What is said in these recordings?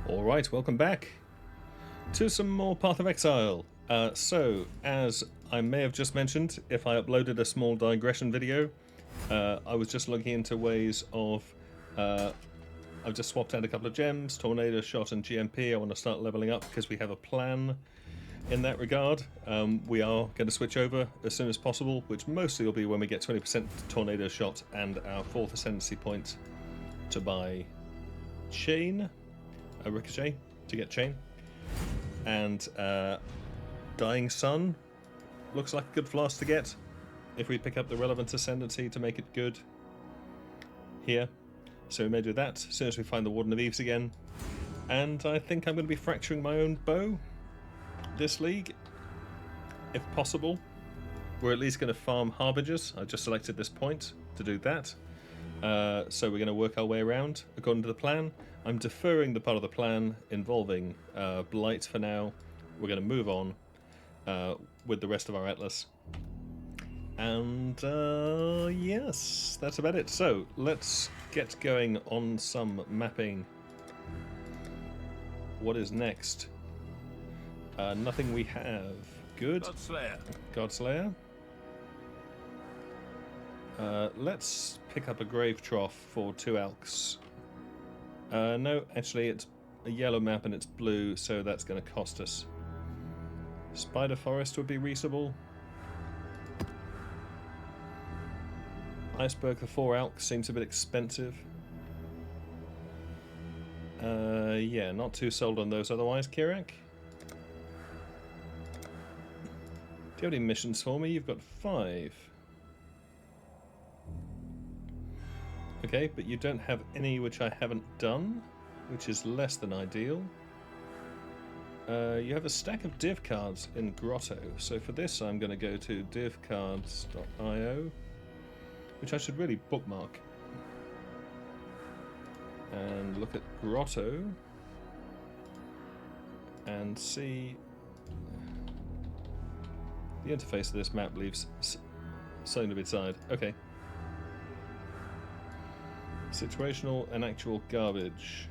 Alright, welcome back to some more Path of Exile. So, as I may have just mentioned, if I uploaded a small digression video, I was just looking into ways of... I've just swapped out a couple of gems, Tornado Shot and GMP. I want to start leveling up because we have a plan in that regard. We are going to switch over as soon as possible, which mostly will be when we get 20% Tornado Shot and our 4th Ascendancy point to buy Chain. A Ricochet to get Chain, and Dying Sun looks like a good flask to get if we pick up the relevant Ascendancy to make it good here. So we may do that as soon as we find the Warden of Eaves again. And I think I'm going to be fracturing my own bow this league, if possible. We're at least going to farm Harbingers. I just selected this point to do that. So we're going to work our way around according to the plan. I'm deferring the part of the plan involving Blight for now. We're going to move on with the rest of our Atlas. And yes, that's about it. So let's get going on some mapping. What is next? Nothing we have. Good. Godslayer. Godslayer. Let's pick up a Grave Trough for 2 Alks. No, actually it's a yellow map and it's blue, so that's going to cost us. Spider Forest would be reasonable. Iceberg for 4 Alks seems a bit expensive. Yeah, not too sold on those otherwise, Kirak. Do you have any missions for me? You've got 5. Okay, but you don't have any which I haven't done, which is less than ideal. You have a stack of div cards in Grotto, so for this I'm going to go to divcards.io, which I should really bookmark, and look at Grotto and see. The interface of this map leaves something to be desired. Okay. Situational and actual garbage.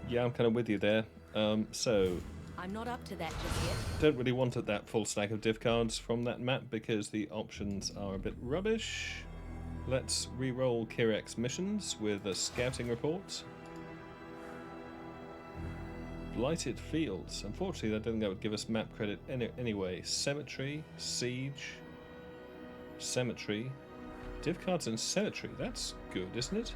Yeah, I'm kind of with you there. So I'm not up to that just yet. don't really want that full stack of div cards from that map because the options are a bit rubbish. Let's re-roll Kirak's missions with a scouting report. Blighted Fields. Unfortunately, I don't think that would give us map credit anyway. Cemetery, Siege, Cemetery. Div cards and Cemetery. That's good, isn't it?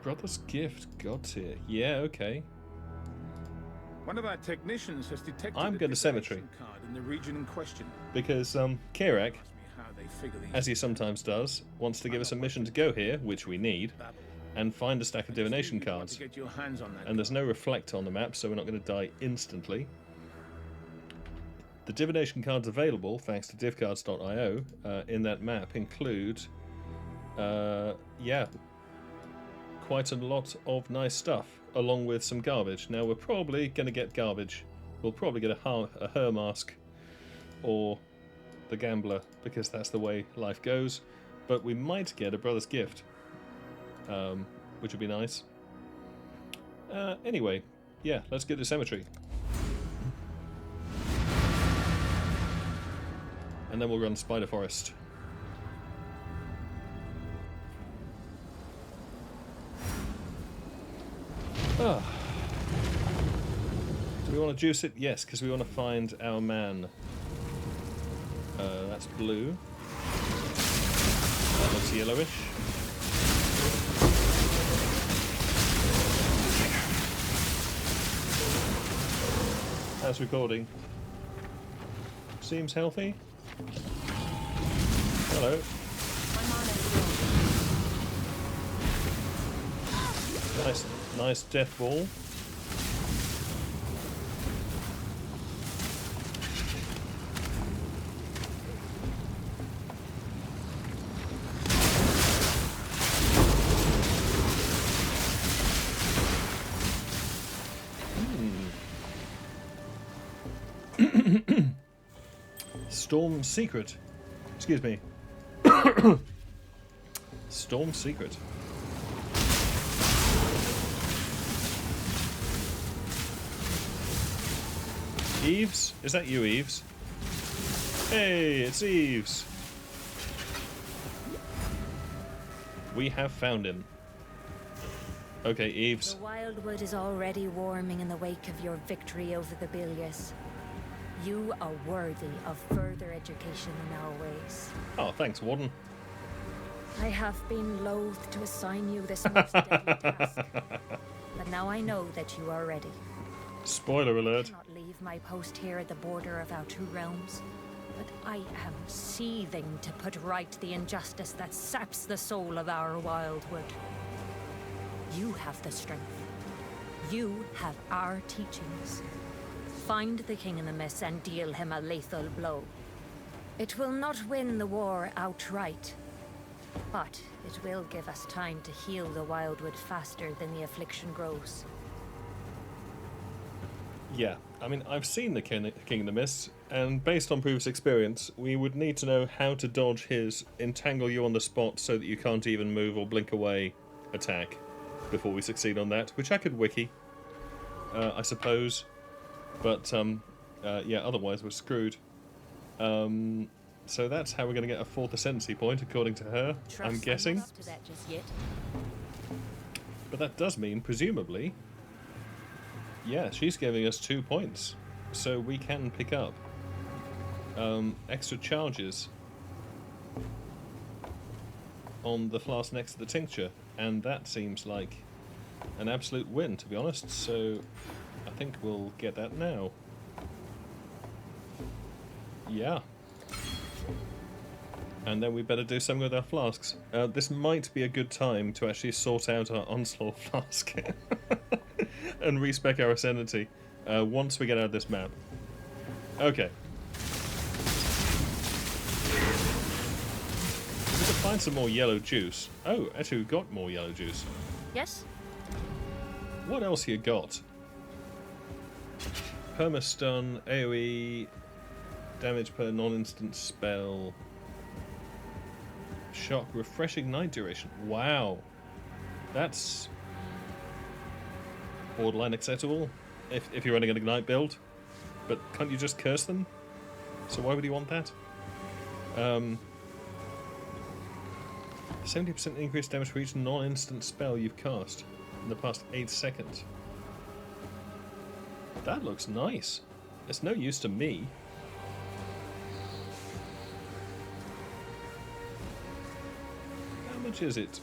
Brother's Gift. God tier. Yeah, okay. One of our technicians has detected I'm going to Cemetery card in the region in question. because Kirak, Ask me how they figure these as he sometimes does, wants to give us a mission to go here, which we need, babble. and find a stack of divination You want cards. to get your hands on that And there's no reflect on the map, so we're not going to die instantly. The divination cards available, thanks to divcards.io, in that map include, yeah, quite a lot of nice stuff, along with some garbage. Now we're probably going to get garbage. We'll probably get a Her Mask or the Gambler, because that's the way life goes. But we might get a Brother's Gift, which would be nice. Anyway, yeah, let's get to Cemetery. And then we'll run Spider Forest. Ah. Do we want to juice it? Yes, because we want to find our man. That's blue. That looks yellowish. How's recording? Seems healthy. Hello. Nice death ball. Storm Secret. Excuse me. Storm Secret. Eaves? Is that you, Eaves? Hey, it's Eaves. We have found him. Okay, Eaves. The wildwood is already warming in the wake of your victory over the Bilious. You are worthy of further education in our ways. Oh, thanks, Warden. I have been loath to assign you this most deadly task, but now I know that you are ready. Spoiler I alert. cannot leave my post here at the border of our two realms, but I am seething to put right the injustice that saps the soul of our wildwood. You have the strength. You have our teachings. Find the King in the Mist and deal him a lethal blow. It will not win the war outright, but it will give us time to heal the wildwood faster than the Affliction grows. Yeah, I mean, I've seen the King in the Mist, and based on previous experience, we would need to know how to dodge his entangle you on the spot so that you can't even move or blink away attack before we succeed on that, which I could wiki, I suppose. But, yeah, otherwise we're screwed. So that's how we're going to get a fourth ascendancy point, according to her, I'm guessing. I'm not up to that just yet. But that does mean, presumably, yeah, she's giving us 2 points. So we can pick up extra charges on the flask next to the tincture. And that seems like an absolute win, to be honest. So I think we'll get that now. Yeah. And then we better do something with our flasks. This might be a good time to actually sort out our onslaught flask and respec our ascendancy once we get out of this map. Okay. We can find some more yellow juice. Oh, actually we've got more yellow juice. Yes? What else you got? Permastun, AoE, damage per non-instant spell, shock, refreshing night duration. Wow. That's borderline acceptable if you're running an Ignite build. But can't you just curse them? So why would you want that? 70% increased damage for each non-instant spell you've cast in the past 8 seconds. That looks nice. It's no use to me. How much is it?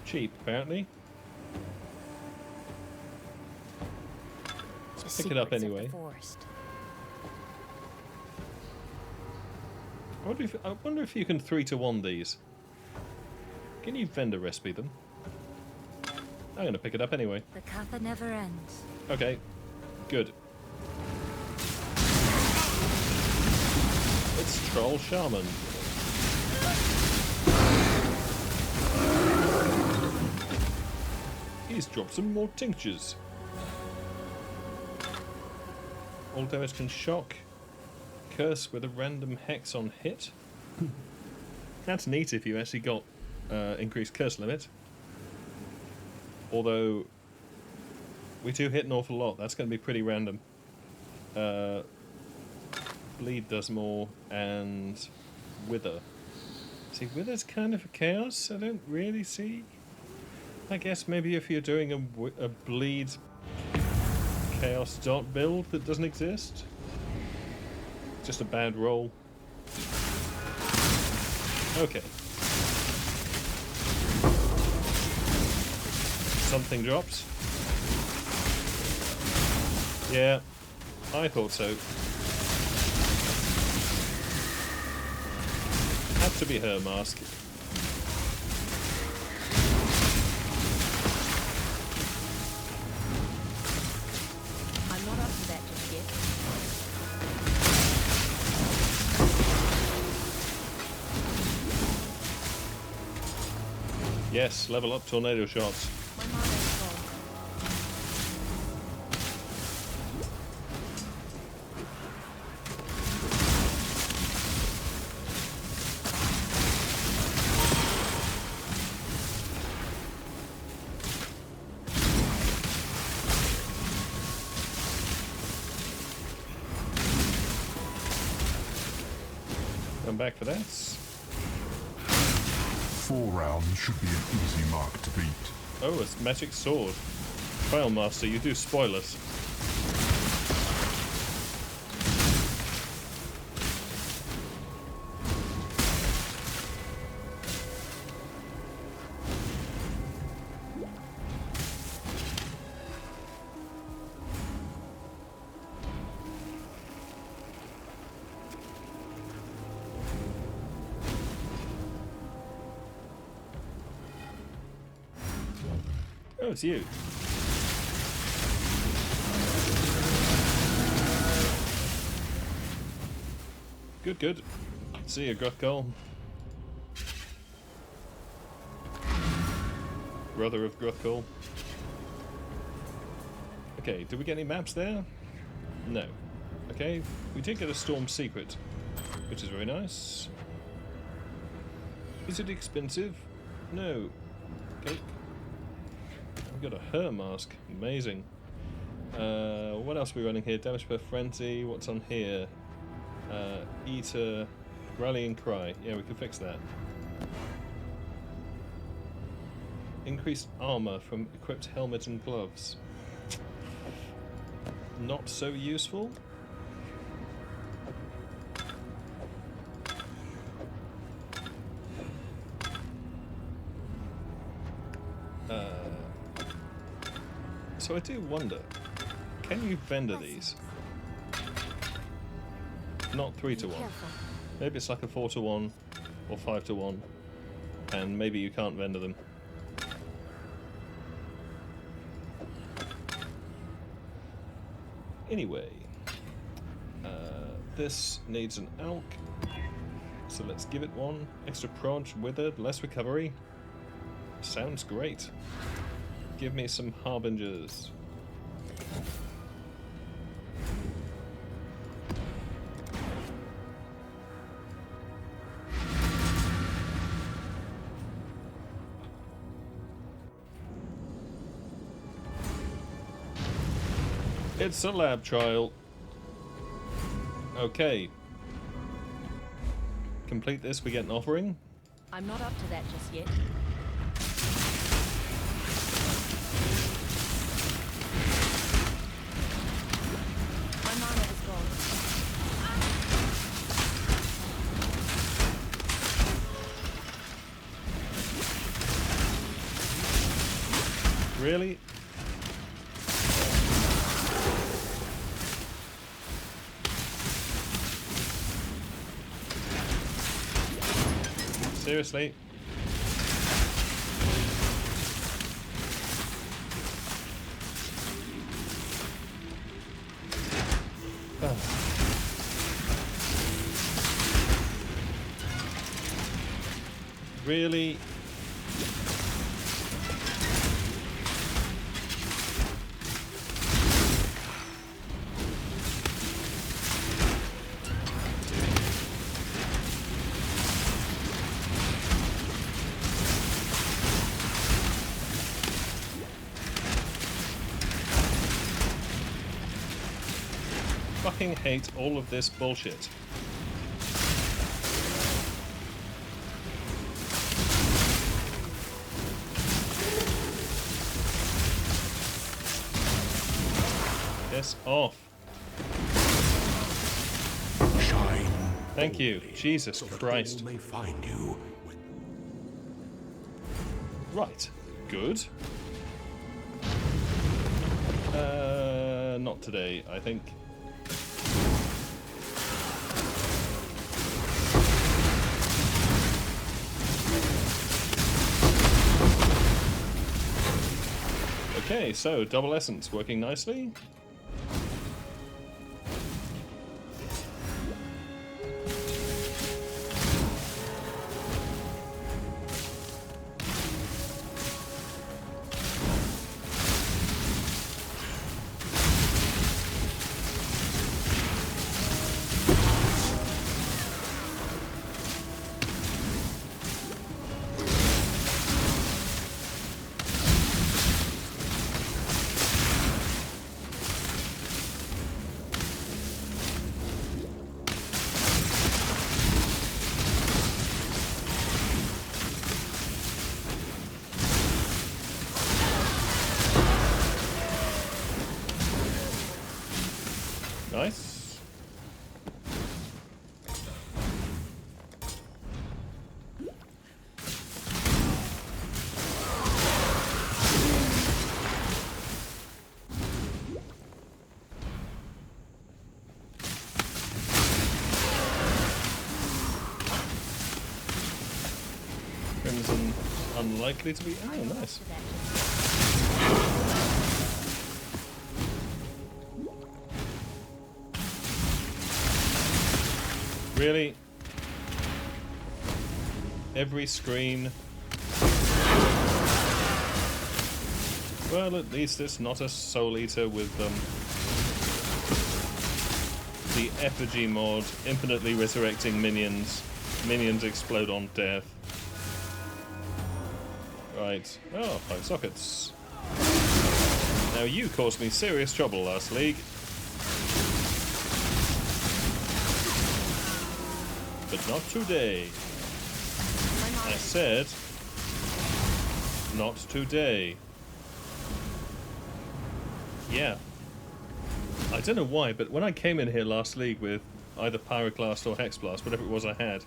Cheap, apparently. Let's pick it up anyway. I wonder if you can 3-to-1 these. Can you vendor recipe them? I'm going to pick it up anyway. The kappa never ends. Okay, good. It's Troll Shaman. He's dropped some more tinctures. All damage can shock. Curse with a random hex on hit. That's neat if you actually got increased curse limit. Although we do hit an awful lot. That's going to be pretty random. Bleed does more, and Wither. See, Wither's kind of a chaos. I don't really see. I guess maybe if you're doing a bleed chaos dot build that doesn't exist. Just a bad roll. Okay. Something drops. Yeah, I thought so. Had to be her mask. I'm not up to that just yet. Yes, level up tornado shots. My mother's full. I'm back for that. 4 rounds should be an easy mark to beat. Oh, it's magic sword. Trail Master, you do spoil us. Oh, it's you. Good, good. See you, Gruthgol. Brother of Gruthgol. Okay, did we get any maps there? No. Okay, we did get a storm secret, which is very nice. Is it expensive? No. Okay. We've got a her mask. Amazing. What else are we running here? Damage per frenzy. What's on here? Eater, rallying cry. Yeah, we can fix that. Increased armor from equipped helmet and gloves. Not so useful. So I do wonder, can you vendor these? Not 3 to 1. Maybe it's like a 4 to 1 or 5 to 1, and maybe you can't vendor them. Anyway, this needs an alk, so let's give it one. Extra prod, withered, less recovery. Sounds great. Give me some harbingers. It's a lab trial. Okay. Complete this, we get an offering. I'm not up to that just yet. My mana is gone. Really? Seriously? Oh. Really? Fucking hate all of this bullshit. Piss off. Shine. Thank you. Jesus so that Christ. all may find you. Right. Good. Not today, I think. Okay, so double essence working nicely. Nice. Crimson unlikely to be. Oh, nice. To that just yet. Really? Every screen? Well, at least it's not a Soul Eater with the effigy mod, infinitely resurrecting minions. Minions explode on death. Right. Oh, 5 sockets. Now you caused me serious trouble last league. But not today. I said, not today. Yeah. I don't know why, but when I came in here last league with either Pyroclast or Hexblast, whatever it was I had,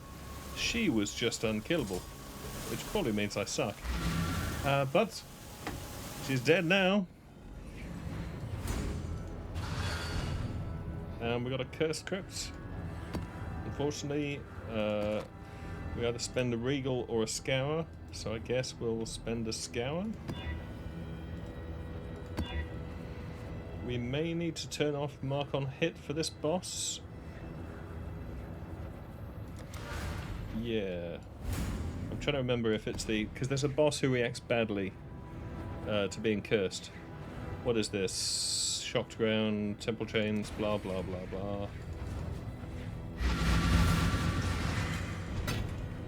she was just unkillable. Which probably means I suck. But she's dead now. And we got a Cursed Crypt. Unfortunately, we either spend a Regal or a Scour, so I guess we'll spend a Scour. We may need to turn off Mark on Hit for this boss. Yeah. I'm trying to remember if it's the... because there's a boss who reacts badly to being cursed. What is this? Shocked Ground, Temple Chains, blah blah blah blah.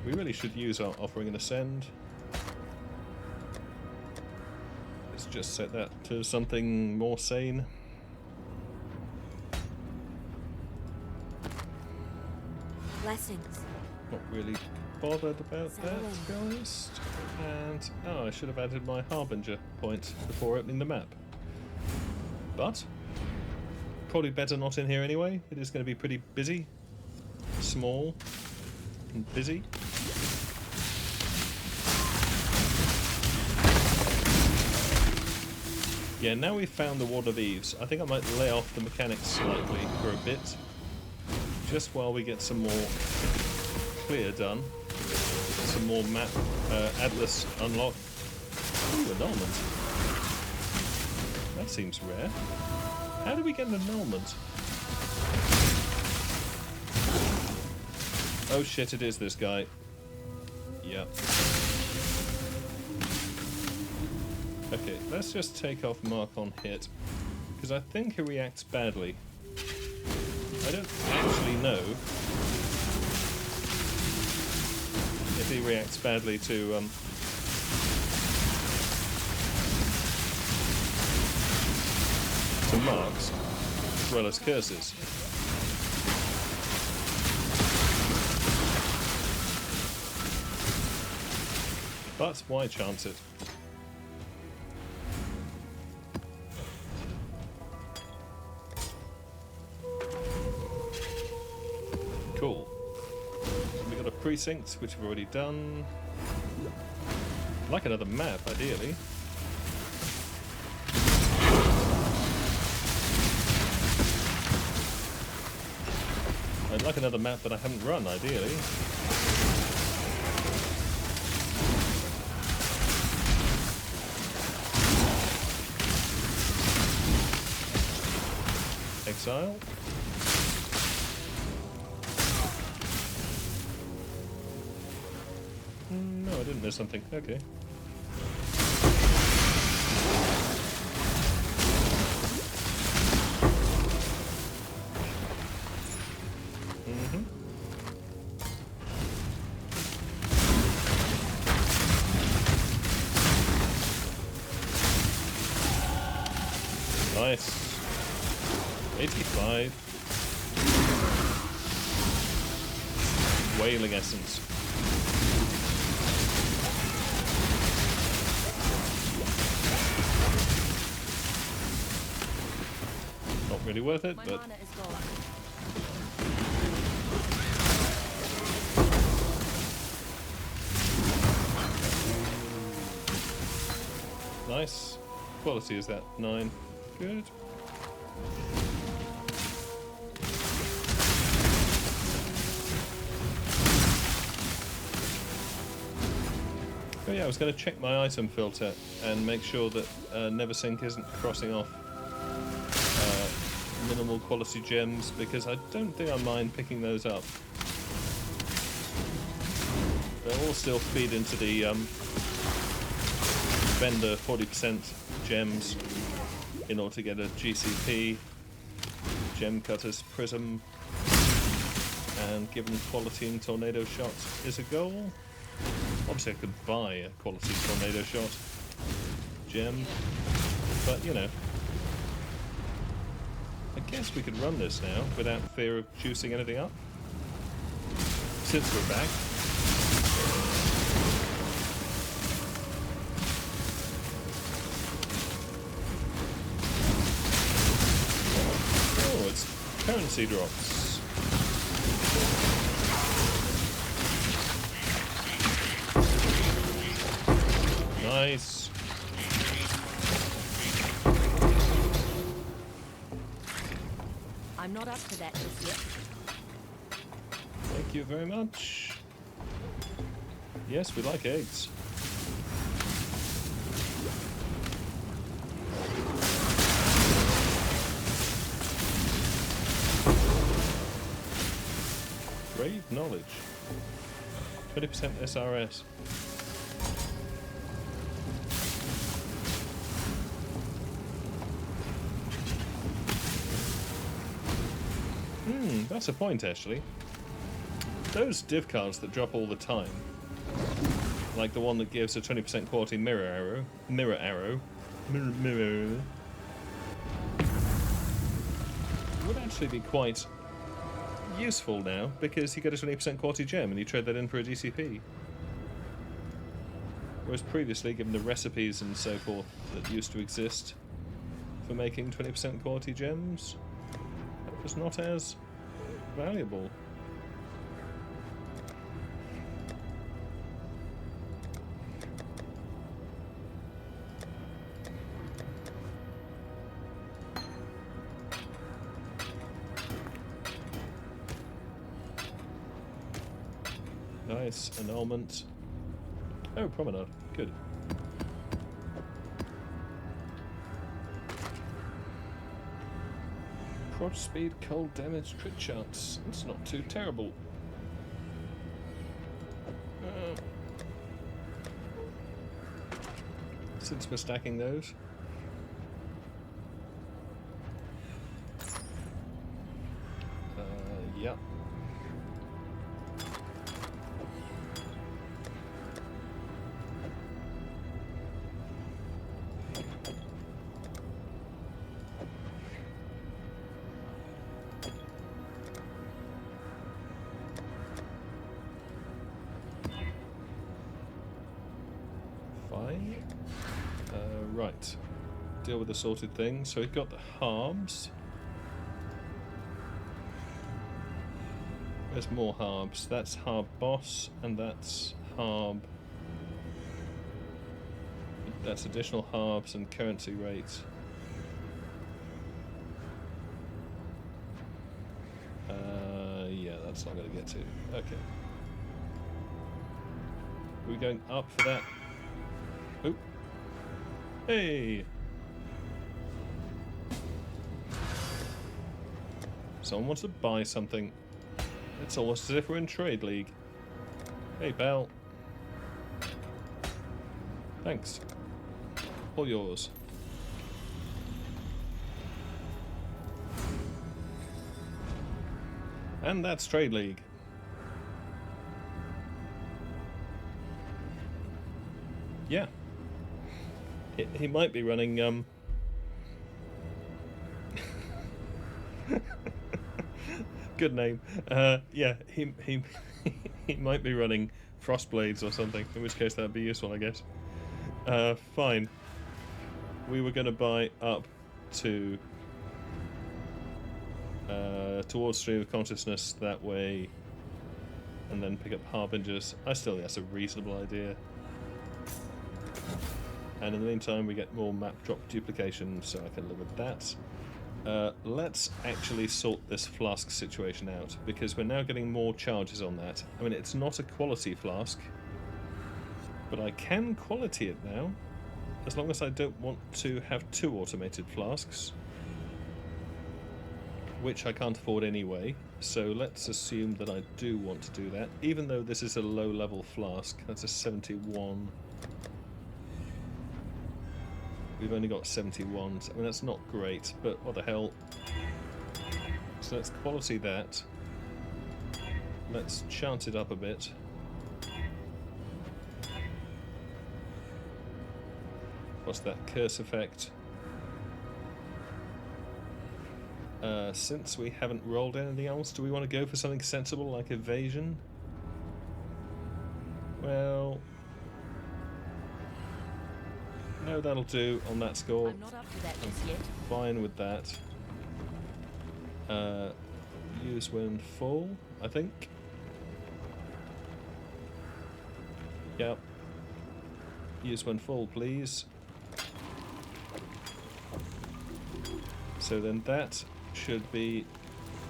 We really should use our Offering and Ascend. Let's just set that to something more sane. Blessings. Not really bothered about that, to be honest. And, oh, I should have added my Harbinger point before opening the map. But, probably better not in here anyway. It is going to be pretty busy. Small. And busy. Yeah, now we've found the Ward of Eaves, I think I might lay off the mechanics slightly for a bit. Just while we get some more clear done. Some more map Atlas unlock. Ooh, annulment. That seems rare. How do we get an annulment? Oh shit, it is this guy. Yep. Okay, let's just take off Mark on Hit, because I think he reacts badly. I don't actually know if he reacts badly to marks as well as curses. But why chance it? Cool. We got a precinct, which we've already done. I'd like another map, ideally. I'd like another map that I haven't run, ideally. Exile. No, I didn't miss something. Okay. Nice. 85. Wailing Essence. really worth it, My but mana is gone. nice. Quality is that 9. Good. Oh yeah, I was going to check my item filter and make sure that Neversink isn't crossing off minimal quality gems, because I don't think I mind picking those up. They'll all still feed into the vendor 40% gems in order to get a GCP, gem cutters, prism, and given quality in tornado shot is a goal. Obviously I could buy a quality tornado shot gem, but you know, I guess we could run this now without fear of juicing anything up, since we're back. Oh, it's currency drops. Nice. I'm not up to that just yet. Thank you very much. Yes, we like eggs. Grave knowledge. 20% SRS. That's a point, actually. Those div cards that drop all the time, like the one that gives a 20% quality mirror arrow, would actually be quite useful now, because you get a 20% quality gem and you trade that in for a GCP. Whereas previously, given the recipes and so forth that used to exist for making 20% quality gems, that was not as valuable. Nice, annulment. Oh, promenade. Good. Prod speed, cold damage, crit chance. It's not too terrible. Since we're stacking those. Yeah. Fine. Right. Deal with the sorted thing. So we've got the harbs. There's more harbs. That's harb boss, and that's harb. That's additional harbs and currency rates. Yeah, that's not going to get to. Okay. Are we going up for that? Oh. Hey! Someone wants to buy something. It's almost as if we're in Trade League. Hey, pal. Thanks. All yours. And that's Trade League. Yeah. He might be running, good name. Yeah, he he might be running Frostblades or something, in which case that'd be useful, I guess. Fine. We were going to buy up to towards Stream of Consciousness that way, and then pick up Harbingers. I still think that's a reasonable idea. And in the meantime, we get more map drop duplication, so I can live with that. Let's actually sort this flask situation out, because we're now getting more charges on that. I mean, it's not a quality flask, but I can quality it now, as long as I don't want to have 2 automated flasks, which I can't afford anyway. So let's assume that I do want to do that, even though this is a low-level flask. That's a 71. We've only got 71. I mean, that's not great, but what the hell. So let's quality that. Let's chant it up a bit. What's that? Curse effect. Since we haven't rolled anything else, do we want to go for something sensible like evasion? Well... no, that'll do on that score. I'm not up to that just yet. Fine with that. Use when full, I think. Yep. Use when full, please. So then that should be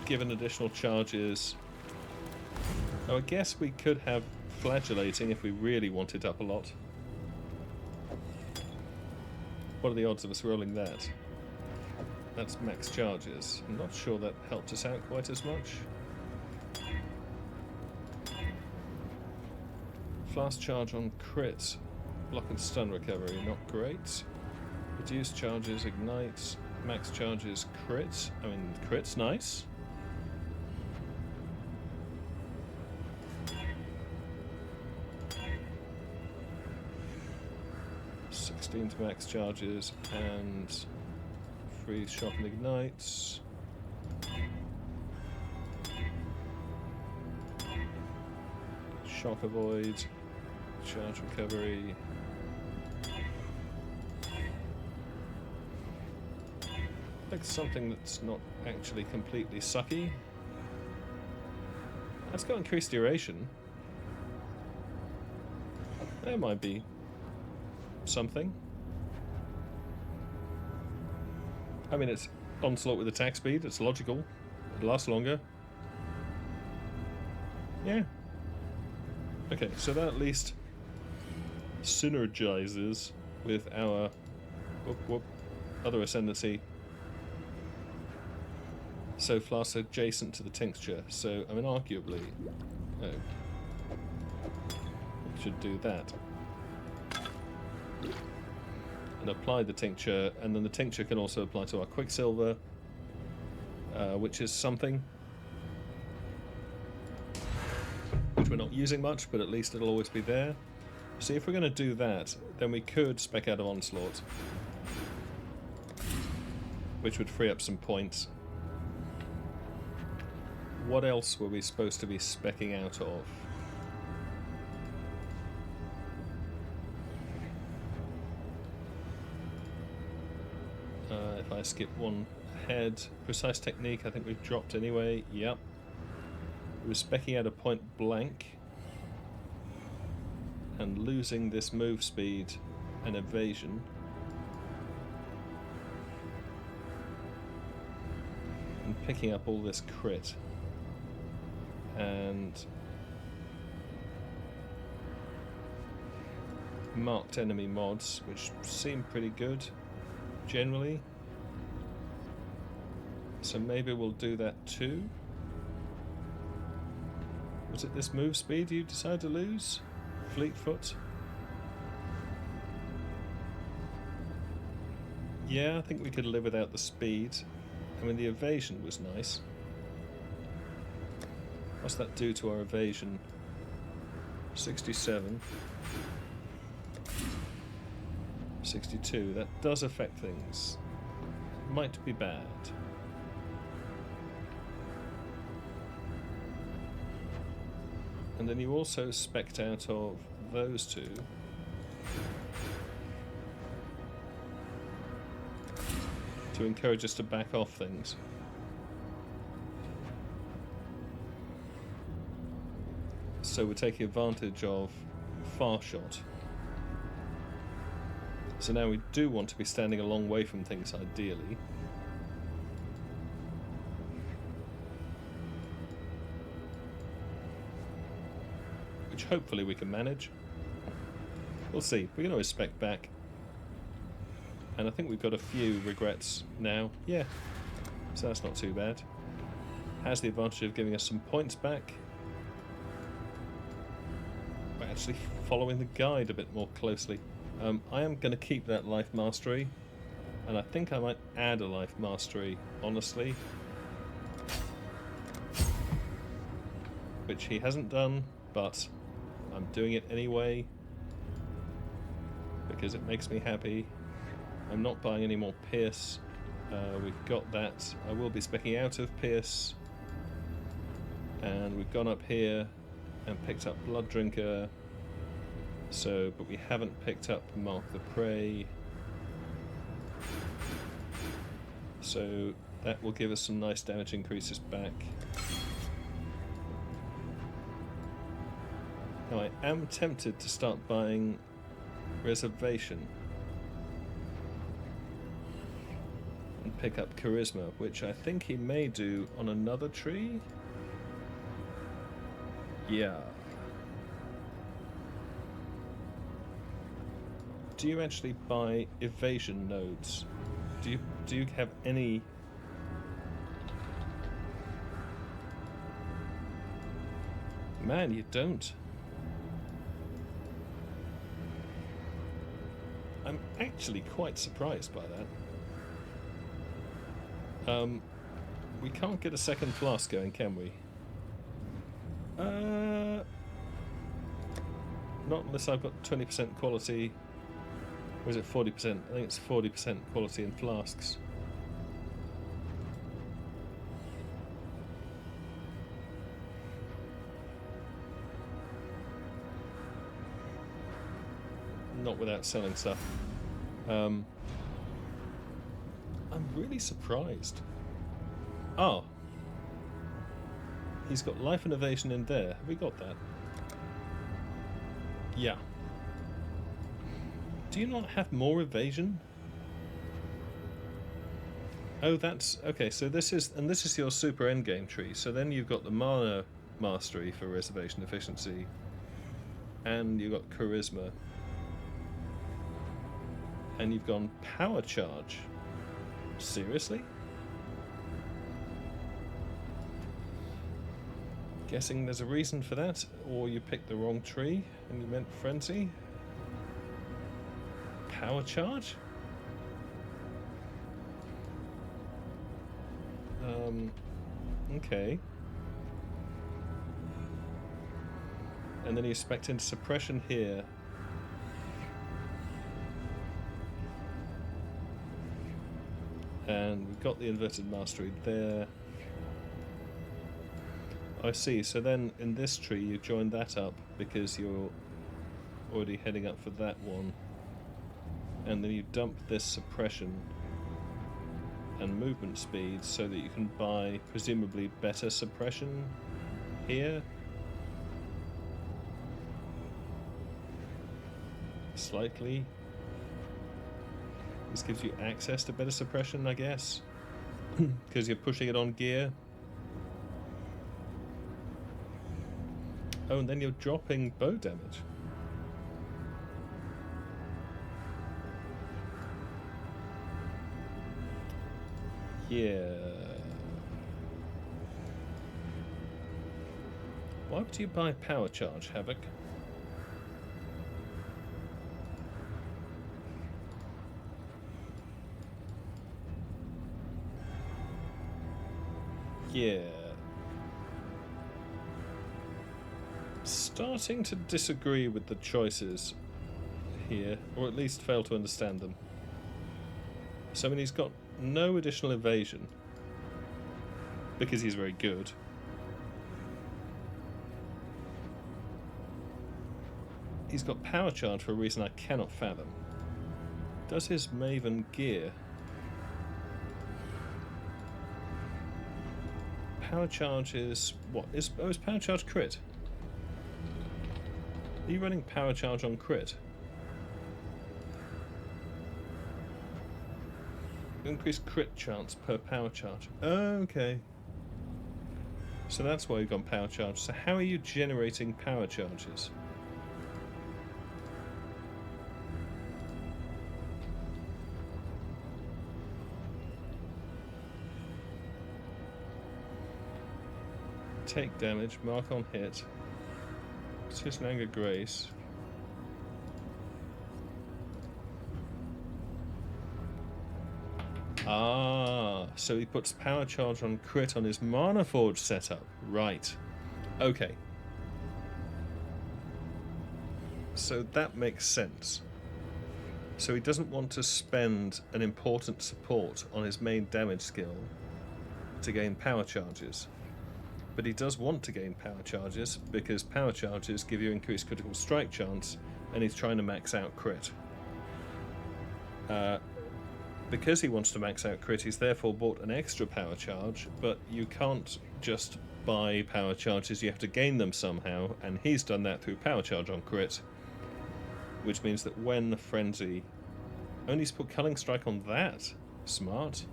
given additional charges. Oh, I guess we could have flagellating if we really want it up a lot. What are the odds of us rolling that? That's max charges. I'm not sure that helped us out quite as much. Flask charge on crit. Block and stun recovery, not great. Reduce charges, ignite. Max charges, crit. I mean, crit's nice. To max charges and freeze, shock and ignites. Shock avoid, charge recovery. Like something that's not actually completely sucky. That's got increased duration. That might be something. I mean, it's onslaught with attack speed, it's logical, it lasts longer. Yeah. Okay, so that at least synergizes with our other ascendancy. So flask adjacent to the tincture, so I mean arguably it should do that. And apply the tincture, and then the tincture can also apply to our Quicksilver, which is something which we're not using much, but at least it'll always be there. See, if we're going to do that, then we could spec out of Onslaught, which would free up some points. What else were we supposed to be speccing out of? If I skip one ahead, precise technique I think we've dropped anyway, yep. We were specking out a point blank and losing this move speed and evasion. And picking up all this crit. And marked enemy mods, which seem pretty good generally. So maybe we'll do that too. Was it this move speed you decided to lose? Fleetfoot? Yeah, I think we could live without the speed. I mean, the evasion was nice. What's that do to our evasion? 67. 62. That does affect things. Might be bad. And then you also spec'd out of those two. To encourage us to back off things. So we're taking advantage of far shot. So now we do want to be standing a long way from things, ideally. Which hopefully we can manage. We'll see. We can always spec back. And I think we've got a few regrets now. Yeah. So that's not too bad. Has the advantage of giving us some points back. We're actually following the guide a bit more closely. I am going to keep that life mastery, and I think I might add a life mastery, honestly. Which he hasn't done, but I'm doing it anyway, because it makes me happy. I'm not buying any more Pierce. We've got that. I will be specking out of Pierce. And we've gone up here and picked up Blood Drinker. So, but we haven't picked up Mark the Prey. So that will give us some nice damage increases back. Now I am tempted to start buying Reservation and pick up Charisma, which I think he may do on another tree. Yeah. Do you actually buy evasion nodes? Do you have any? Man, you don't. I'm actually quite surprised by that. We can't get a second flask going, can we? Not unless I've got 20% quality. Or is it 40%? I think it's 40% quality in flasks. Not without selling stuff. I'm really surprised. Oh. He's got life and evasion in there. Have we got that? Yeah. Do you not have more evasion? Oh, that's... Okay, so this is... And this is your super endgame tree. So then you've got the mana mastery for reservation efficiency. And you've got charisma. And you've gone power charge. Seriously? Guessing there's a reason for that, or you picked the wrong tree and you meant frenzy. Power charge? Okay. And then you spec'd into suppression here. And we've got the inverted mastery there. I see, so then in this tree you join that up because you're already heading up for that one. And then you dump this suppression and movement speed so that you can buy presumably better suppression here. Slightly. This gives you access to better suppression, I guess, because you're pushing it on gear. Oh, and then you're dropping bow damage. Yeah. Why would you buy power charge, Havoc? Yeah. Starting to disagree with the choices here, or at least fail to understand them. So, I mean, he's got no additional evasion because he's very good. He's got power charge for a reason I cannot fathom. Does his Maven gear? Power charge is what? Is power charge crit? Are you running power charge on crit? Increased crit chance per power charge. Okay. So that's why you've gone power charge. So how are you generating power charges? Take damage, mark on hit. Persistent anger, grace. Ah, so he puts power charge on crit on his Mana Forge setup. Right. Okay. So that makes sense. So he doesn't want to spend an important support on his main damage skill to gain power charges. But he does want to gain power charges because power charges give you increased critical strike chance, and he's trying to max out crit. Because he wants to max out crit, he's therefore bought an extra power charge, but you can't just buy power charges, you have to gain them somehow, and he's done that through power charge on crit, which means that when Frenzy... Only he's put Culling Strike on that. Smart.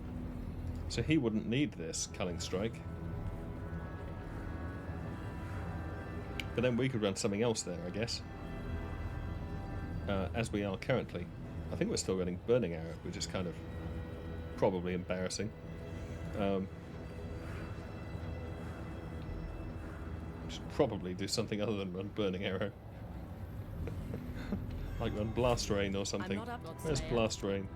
So he wouldn't need this Culling Strike. But then we could run something else there, I guess. As we are currently. I think we're still running Burning Arrow, which is kind of probably embarrassing. Should probably do something other than run Burning Arrow. Like run Blast Rain or something. Where's Blast Rain?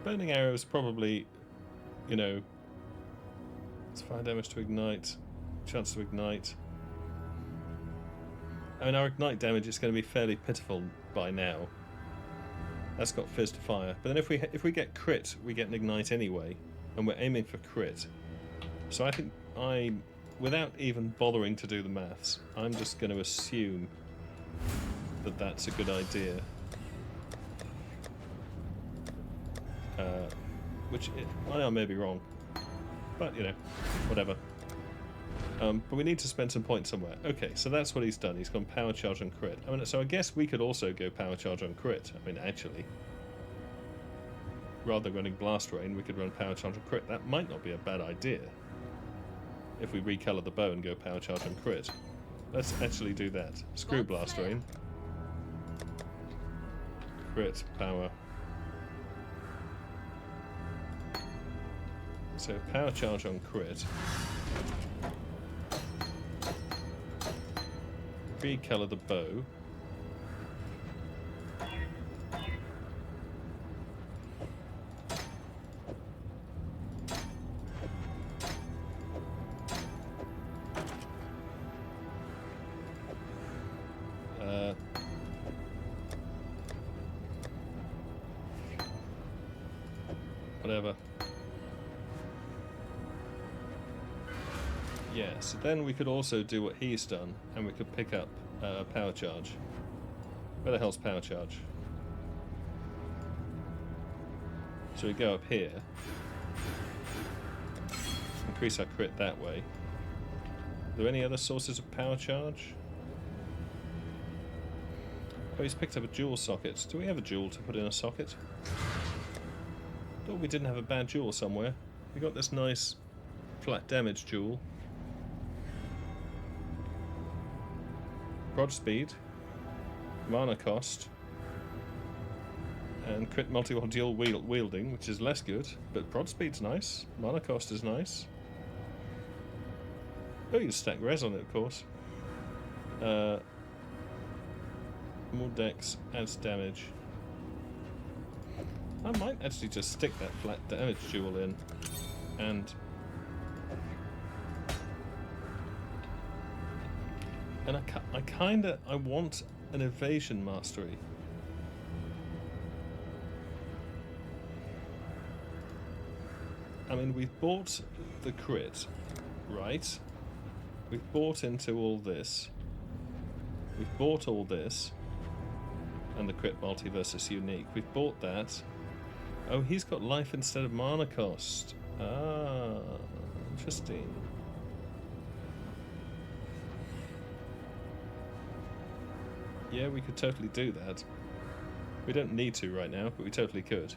Burning Arrow is probably, you know, it's fire damage to ignite, chance to ignite. I mean, our ignite damage is going to be fairly pitiful by now. That's got Fizz to fire. But then if we get crit, we get an ignite anyway, and we're aiming for crit. So I think without even bothering to do the maths, I'm just going to assume that that's a good idea. I know I may be wrong, but you know, whatever. But we need to spend some points somewhere. Okay, so that's what he's done. He's gone power charge on crit. I mean, so I guess we could also go power charge on crit. I mean, actually, rather than running Blast Rain, we could run power charge on crit. That might not be a bad idea. If we recolor the bow and go power charge on crit. Let's actually do that. Screw Blast Rain. Crit, power. So power charge on crit. Recolor the bow. Whatever. Yeah, so then we could also do what he's done, and we could pick up power charge. Where the hell's power charge? So we go up here. Increase our crit that way. Are there any other sources of power charge? Oh, he's picked up a jewel socket. Do we have a jewel to put in a socket? Thought we didn't have a bad jewel somewhere. We got this nice flat damage jewel. Prod speed, mana cost, and crit multi-wall dual wielding, which is less good, but prod speed's nice. Mana cost is nice. Oh, you stack res on it, of course. More dex adds damage. I might actually just stick that flat damage jewel in, and I want an evasion mastery. I mean, we've bought the crit, right? We've bought into all this. We've bought all this. and the crit multi versus unique. We've bought that. Oh, he's got life instead of mana cost. Ah, interesting. Yeah, we could totally do that. We don't need to right now, but we totally could.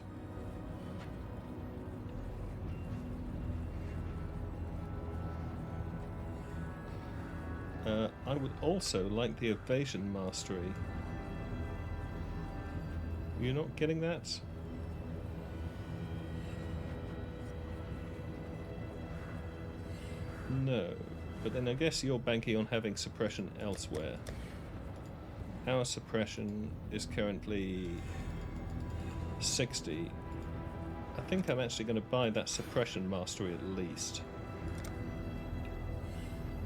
I would also like the evasion mastery. You're not getting that? No, but then I guess you're banking on having suppression elsewhere. Our suppression is currently 60. I think I'm actually going to buy that suppression mastery at least.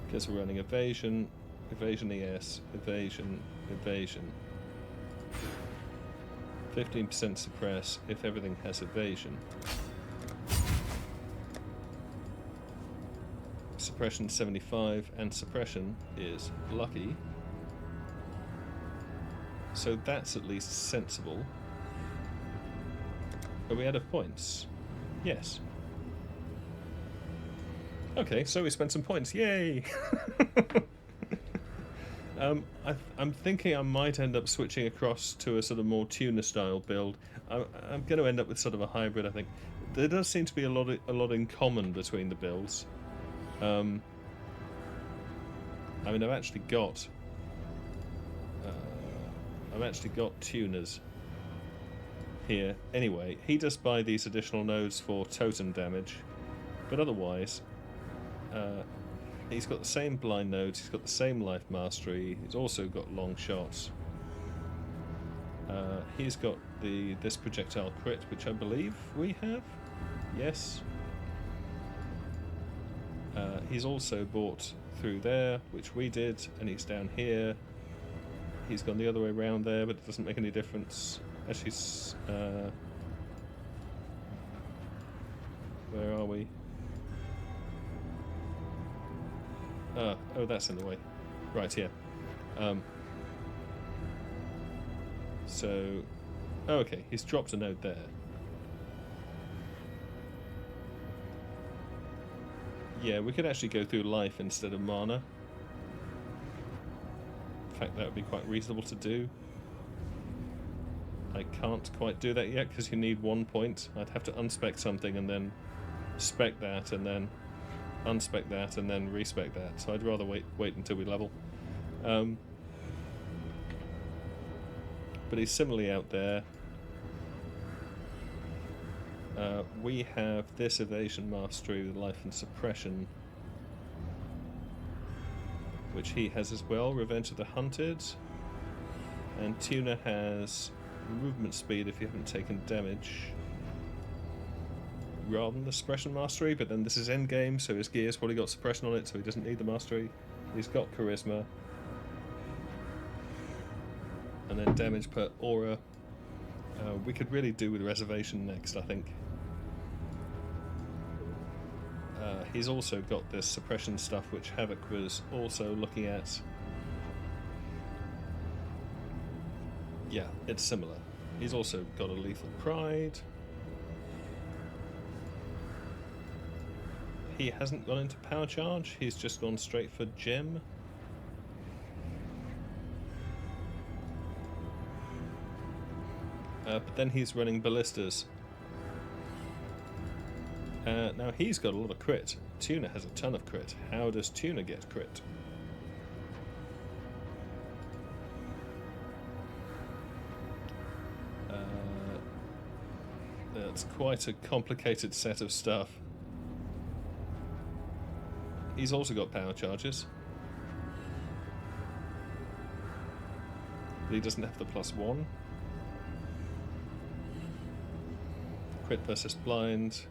Because we're running evasion, evasion ES, evasion, evasion. 15% suppress if everything has evasion. Suppression 75 and suppression is lucky. So that's at least sensible. Are we out of points? Yes. Okay, so we spent some points. Yay! I'm thinking I might end up switching across to a sort of more tuner style build. I'm going to end up with sort of a hybrid, I think. There does seem to be a lot in common between the builds. I mean, I've actually got tuners here. Anyway, he does buy these additional nodes for totem damage, but otherwise, he's got the same blind nodes. He's got the same life mastery. He's also got long shots. He's got this projectile crit, which I believe we have. Yes. He's also bought through there, which we did, and he's down here. He's gone the other way around there, but it doesn't make any difference. Actually, where are we? Oh, that's in the way. Right, here. So, oh, okay, he's dropped a node there. Yeah, we could actually go through life instead of mana. In fact, that would be quite reasonable to do. I can't quite do that yet because you need 1 point. I'd have to unspec something and then spec that and then unspec that and then respec that. So I'd rather wait until we level. But he's similarly out there. We have this evasion mastery with life and suppression, which he has as well. Revenge of the Hunted. And Tuna has movement speed if you haven't taken damage, rather than the suppression mastery, but then this is endgame, so his gear's probably got suppression on it, so he doesn't need the mastery. He's got charisma. And then damage per aura. We could really do with reservation next, I think. He's also got this suppression stuff, which Havoc was also looking at. Yeah, it's similar. He's also got a lethal pride. He hasn't gone into power charge, he's just gone straight for gem. But then he's running ballistas. Now he's got a lot of crit. Tuna has a ton of crit. How does Tuna get crit? That's quite a complicated set of stuff. He's also got power charges. But he doesn't have the +1. Crit versus blind.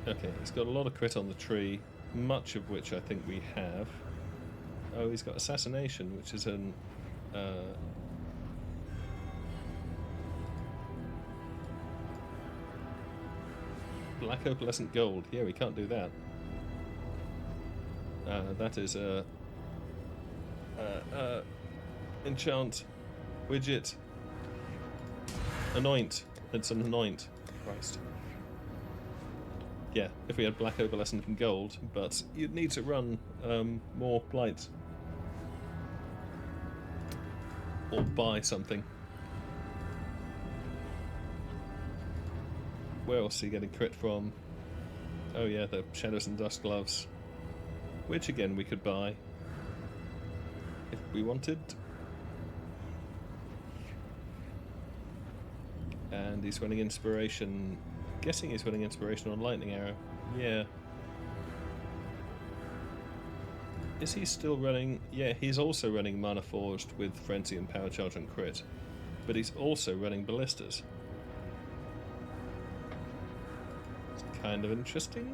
Okay, he's got a lot of crit on the tree, much of which I think we have. Oh, he's got assassination, which is an... Black opalescent gold. Yeah, we can't do that. That is a enchant. Widget. Anoint. It's an anoint. Christ. Yeah, if we had black opalescent and gold, but you'd need to run more blights. Or buy something. Where else are you getting crit from? Oh yeah, the Shadows and Dust gloves. Which again we could buy. If we wanted. And he's running inspiration. Guessing he's running inspiration on Lightning Arrow. Yeah. Is he still running? Yeah, he's also running Mana Forged with Frenzy and Power Charge and Crit. But he's also running Ballistas. It's kind of interesting.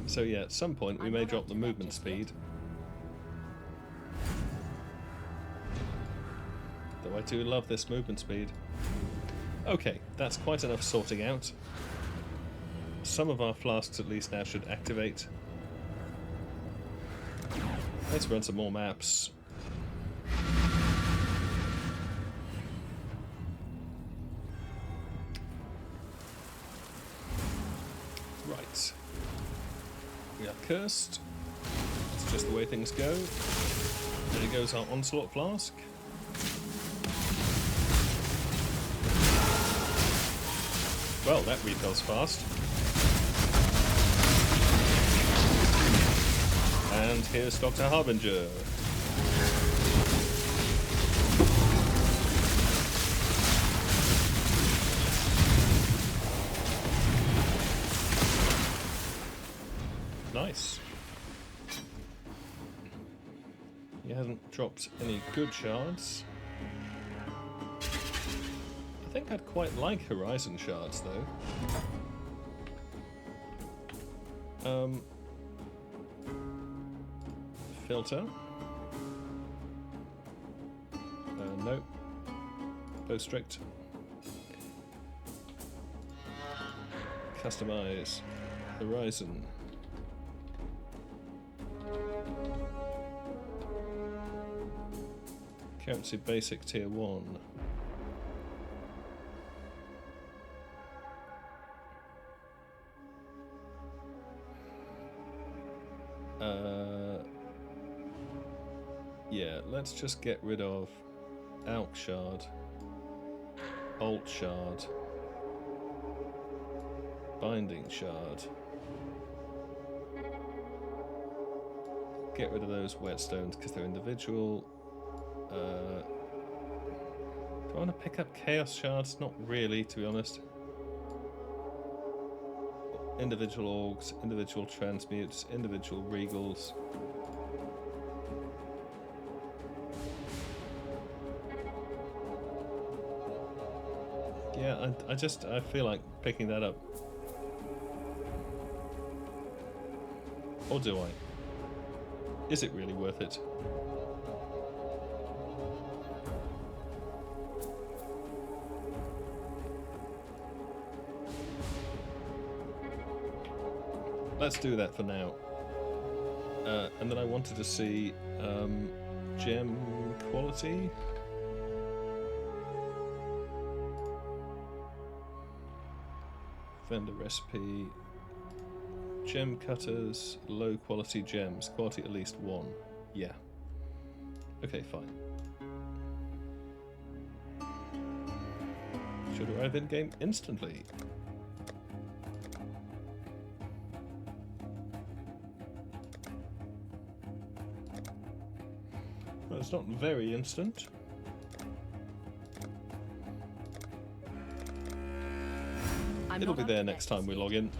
So yeah, at some point we may drop the movement speed. Though I do love this movement speed. Okay, that's quite enough sorting out. Some of our flasks at least now should activate. Let's run some more maps. Right. We are cursed. It's just the way things go. There goes our Onslaught flask. Well, that refills fast. And here's Dr. Harbinger. Nice. He hasn't dropped any good shards. I think I'd quite like Horizon shards though. Filter. No. Bow strict. Customize. Horizon. Currency basic tier 1. Yeah, let's just get rid of Alk Shard, Alt Shard, Binding Shard. Get rid of those whetstones because they're individual. Do I want to pick up Chaos Shards? Not really, to be honest. Individual Orgs, individual Transmutes, individual Regals. Yeah, I feel like picking that up. Or do I? Is it really worth it? Let's do that for now. And then I wanted to see gem quality. Vendor recipe. Gem cutters, low quality gems. Quality at least 1. Yeah. Okay, fine. Should arrive in game instantly. Well, it's not very instant. It'll be there next time we log in.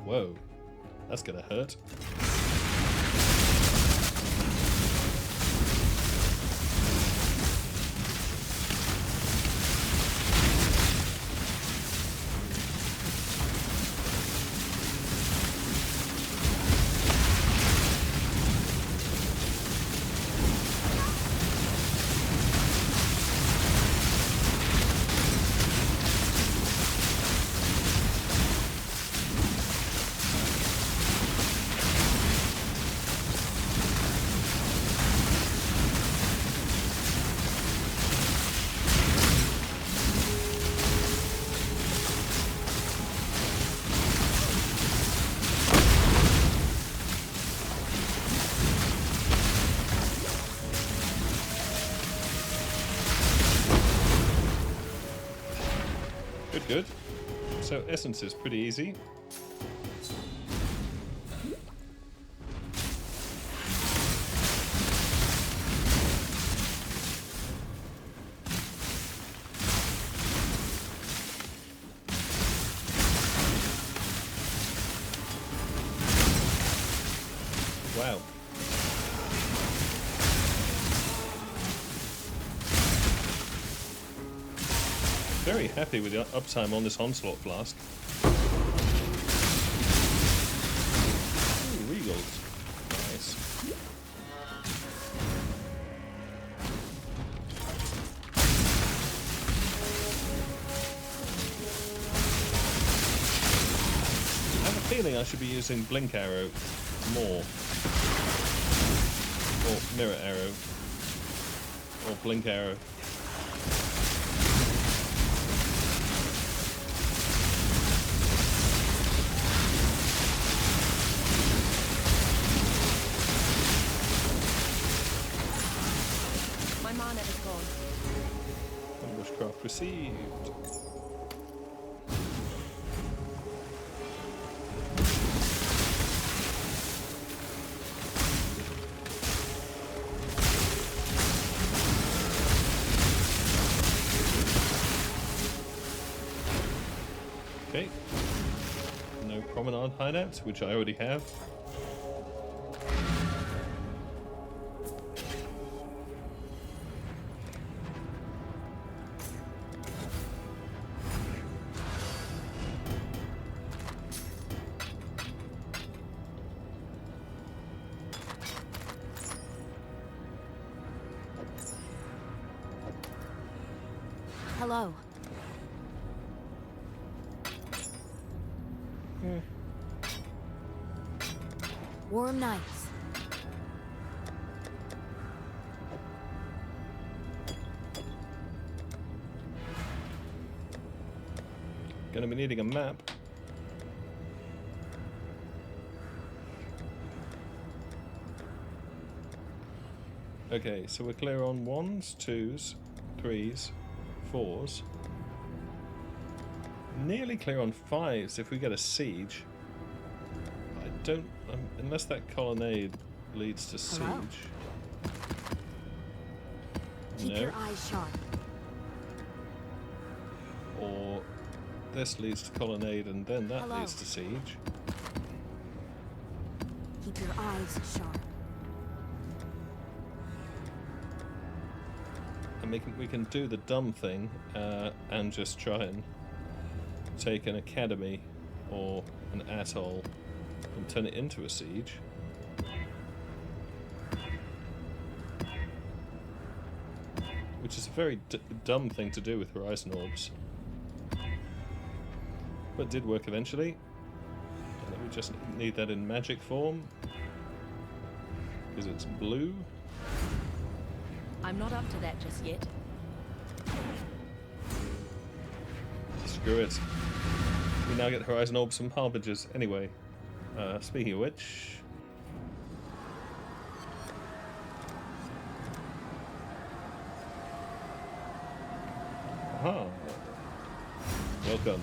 Whoa, that's gonna hurt. good. So essence is pretty easy. Wow. Very happy with the uptime on this Onslaught Flask. Ooh, Regals. Nice. I have a feeling I should be using Blink Arrow more. Or Mirror Arrow. Or Blink Arrow. My mana is gone. Bushcraft received. Okay. No promenade hideouts, which I already have. Hello. Warm nights. Gonna be needing a map. Okay, so we're clear on 1s, 2s, 3s, 4s. Nearly clear on 5s if we get a siege. I don't... unless that colonnade leads to siege. Hello? Keep No. your eyes sharp. Or this leads to colonnade and then that Hello? leads to siege. Keep your eyes sharp. And we can do the dumb thing and just try and take an academy or an atoll and turn it into a siege. Which is a very dumb thing to do with Horizon Orbs. But did work eventually. And then we just need that in magic form. Because it's blue. I'm not up to that just yet. Screw it. We now get Horizon Orbs from Harbingers. Anyway, speaking of which... Aha! Welcome.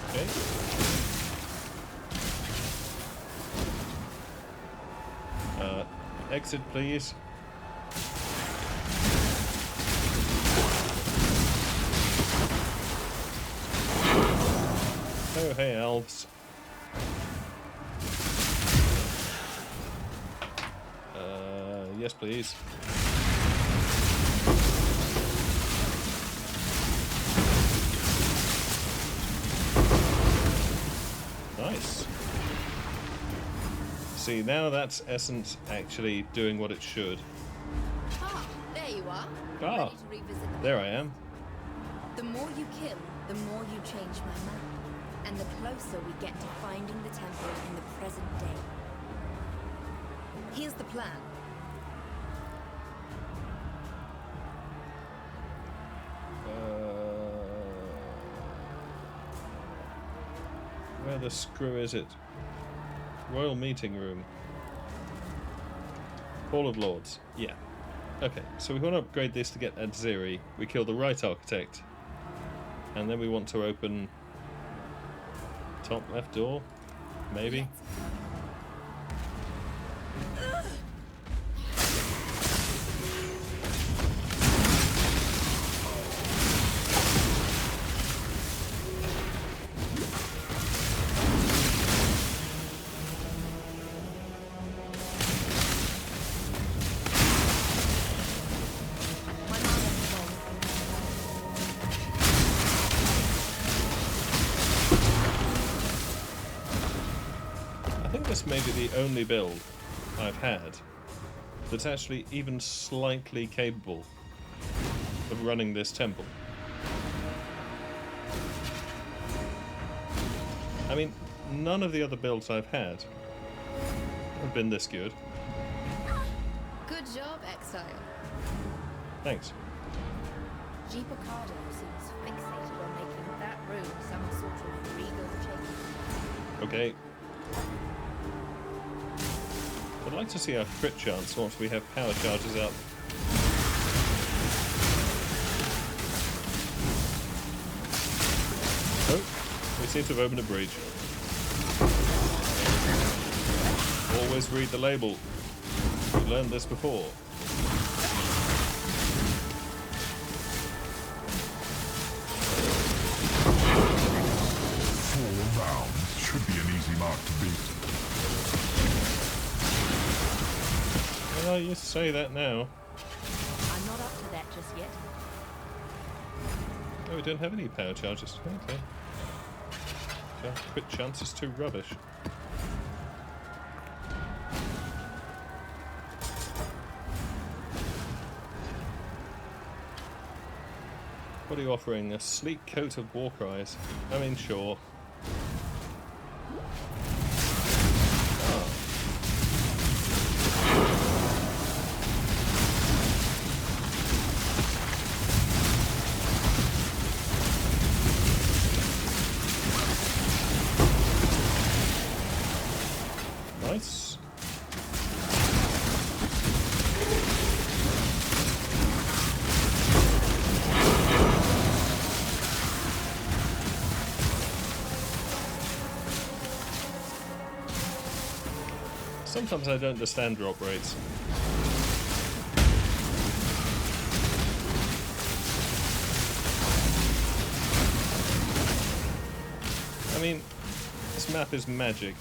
Okay. Exit, please. Oh, hey, elves. Yes, please. Nice. See, now that's Essence actually doing what it should. Ah, there you are. Ah, Ready to revisit the there I am. The more you kill, the more you change my map. And the closer we get to finding the temple in the present day. Here's the plan. Where the screw is it? Royal meeting room. Hall of Lords. Yeah. Okay, so we want to upgrade this to get Adziri. We kill the right architect. And then we want to open top left door, maybe. This may be the only build I've had that's actually even slightly capable of running this temple. I mean, none of the other builds I've had have been this good. Good job, Exile. Thanks. G. Picardo seems fixated on making that room some sort of regal chamber. Okay. I'd like to see our crit chance once we have power charges up. Oh, we seem to have opened a breach. Always read the label. We learned this before. Four rounds should be an easy mark to beat. Well, you say that now. I'm not up to that just yet. Oh, we don't have any power charges. Okay. So crit chance is too rubbish. What are you offering? A sleek coat of war cries? I mean, sure. Nice. Sometimes I don't understand drop rates. I mean, this map is magic.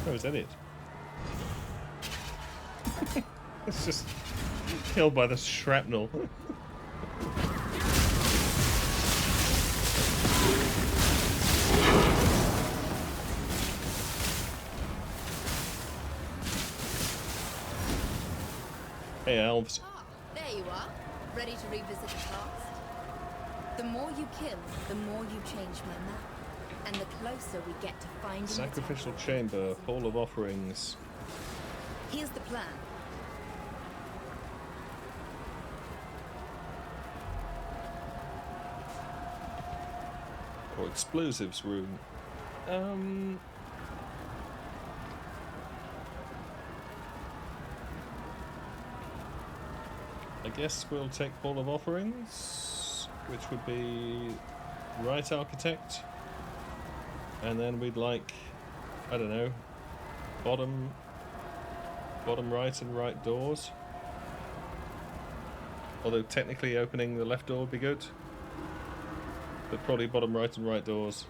Oh, is that it? It's just killed by the shrapnel. Hey, elves. Ah, there you are. Ready to revisit the past? The more you kill, the more you change my map. And the closer we get to finding Sacrificial the chamber, hall of offerings. Here's the plan. Or explosives room. I guess we'll take hall of offerings, which would be right architect. And then we'd like, I don't know, bottom right and right doors. Although technically opening the left door would be good. But probably bottom right and right doors,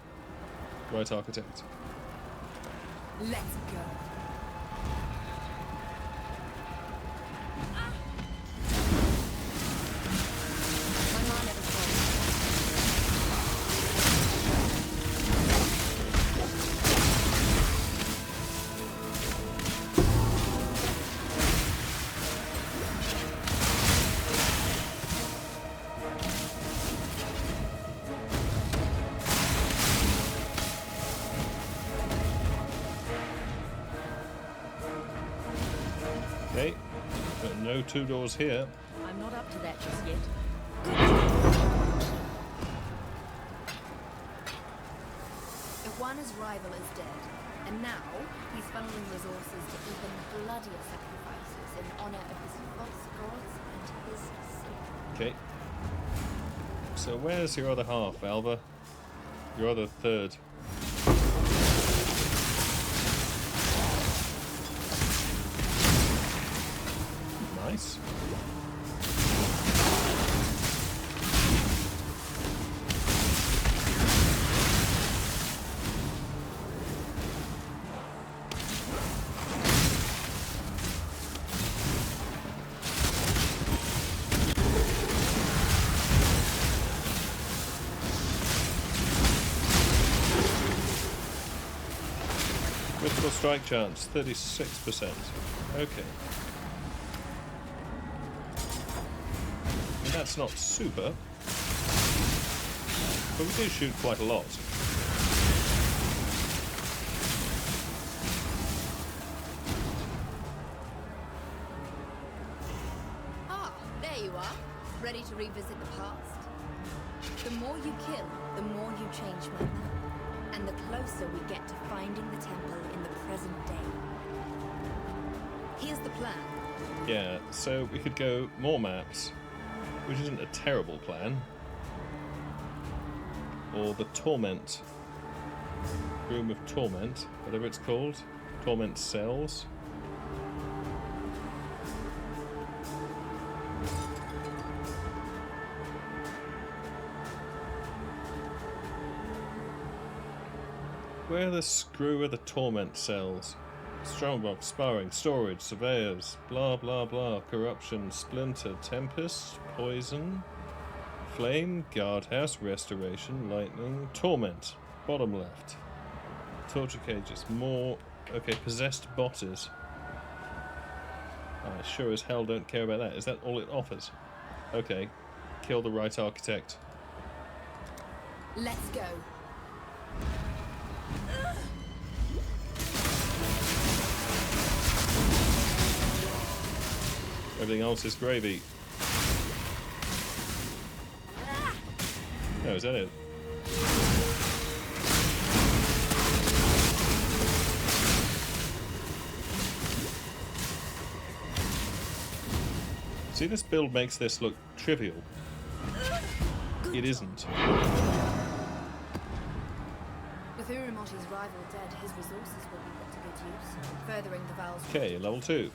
right architect. Let's go. Okay, but no two doors here. I'm not up to that just yet. Iguana's rival is dead. And now, he's funneling resources to even bloodier sacrifices in honor of his false gods and his sin. Okay. So where's your other half, Alva? Your other third. Nice. Critical strike chance, 36%. Okay. And that's not super, but we do shoot quite a lot. Ah, there you are. Ready to revisit the past? The more you kill, the more you change my map. And the closer we get to finding the temple in the present day. Here's the plan. Yeah, so we could go more maps, which isn't a terrible plan. Or the Torment. Room of Torment, whatever it's called. Torment Cells. Where the screw are the Torment Cells? Strongbox, Sparring, Storage, Surveyors, blah blah blah, Corruption, Splinter, Tempest, Poison, Flame, Guardhouse, Restoration, Lightning, Torment, bottom left. Torture Cages, more... Okay, Possessed Botters. I sure as hell don't care about that. Is that all it offers? Okay, kill the right architect. Let's go. Everything else is gravy. Oh, is that it? See, this build makes this look trivial. It isn't. With Urumoti's rival dead, his resources will be put to good use, furthering the Val's... Okay, level 2.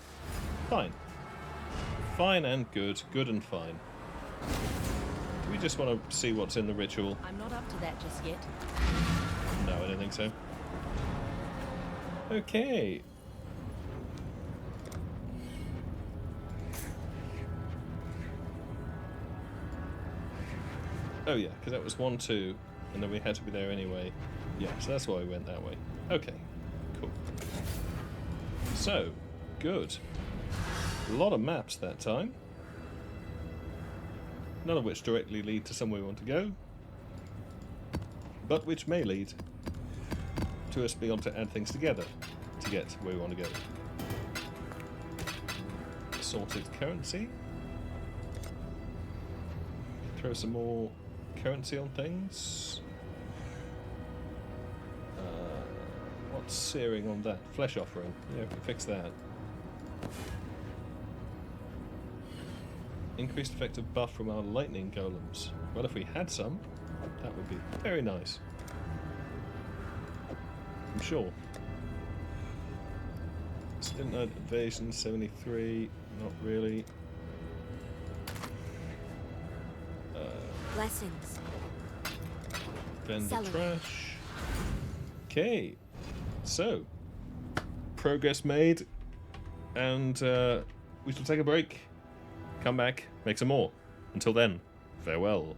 Fine. Fine and good. Good and fine. We just want to see what's in the ritual. I'm not up to that just yet. No, I don't think so. Okay. Oh yeah, because that was 1, 2, and then we had to be there anyway. Yeah, so that's why we went that way. Okay, cool. So, good. A lot of maps that time. None of which directly lead to somewhere we want to go, but which may lead to us being able to add things together to get where we want to go. Sorted currency. Throw some more currency on things. What's searing on that? Flesh offering. Yeah, we can fix that. Increased effective buff from our lightning golems. Well, if we had some, that would be very nice. I'm sure. Stint Night Evasion 73, not really. Blessings. Vendor Celery. trash. Okay, so progress made, and we shall take a break. Come back, make some more. Until then, farewell.